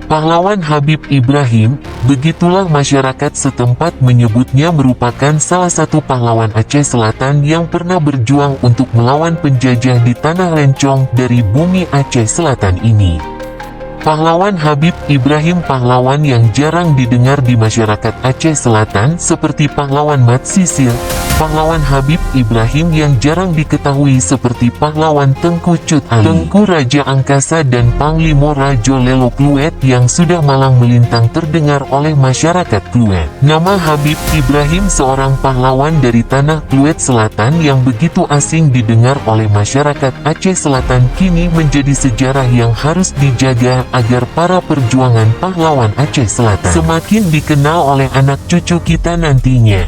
Pahlawan Habib Ibrahim, begitulah masyarakat setempat menyebutnya, merupakan salah satu pahlawan Aceh Selatan yang pernah berjuang untuk melawan penjajah di tanah Lencong dari bumi Aceh Selatan ini. Pahlawan Habib Ibrahim, pahlawan yang jarang didengar di masyarakat Aceh Selatan seperti pahlawan Mat Sisil. Pahlawan Habib Ibrahim yang jarang diketahui seperti pahlawan Tengku Cut Ali, Tengku Raja Angkasa dan Panglima Rajo Lelo Kluet yang sudah malang melintang terdengar oleh masyarakat Kluet. Nama Habib Ibrahim, seorang pahlawan dari tanah Kluet Selatan yang begitu asing didengar oleh masyarakat Aceh Selatan, kini menjadi sejarah yang harus dijaga agar para perjuangan pahlawan Aceh Selatan semakin dikenal oleh anak cucu kita nantinya.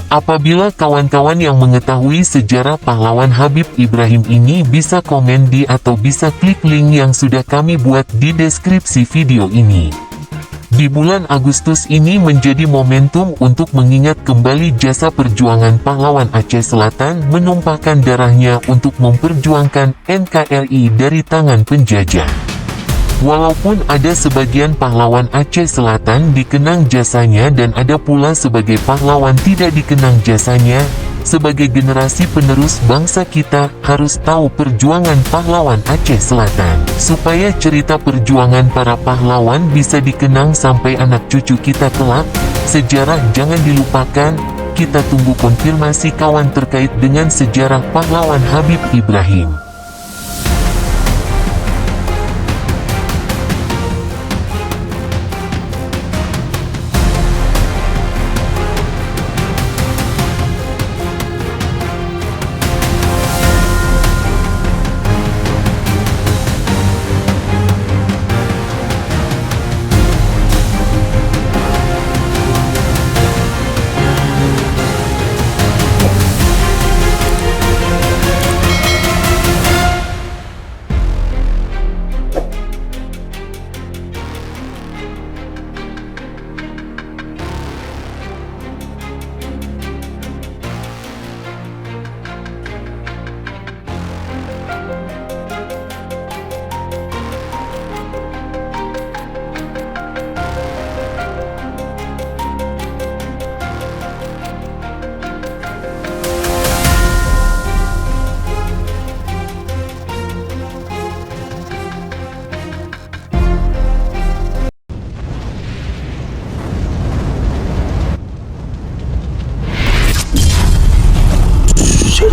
Apabila kawan-kawan yang mengetahui sejarah pahlawan Habib Ibrahim ini, bisa komen di atau bisa klik link yang sudah kami buat di deskripsi video ini. Di bulan Agustus ini menjadi momentum untuk mengingat kembali jasa perjuangan pahlawan Aceh Selatan menumpahkan darahnya untuk memperjuangkan NKRI dari tangan penjajah. Walaupun ada sebagian pahlawan Aceh Selatan dikenang jasanya dan ada pula sebagai pahlawan tidak dikenang jasanya, sebagai generasi penerus bangsa kita harus tahu perjuangan pahlawan Aceh Selatan. Supaya cerita perjuangan para pahlawan bisa dikenang sampai anak cucu kita kelak, sejarah jangan dilupakan. Kita tunggu konfirmasi kawan terkait dengan sejarah pahlawan Habib Ibrahim.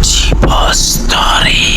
Cipo Story.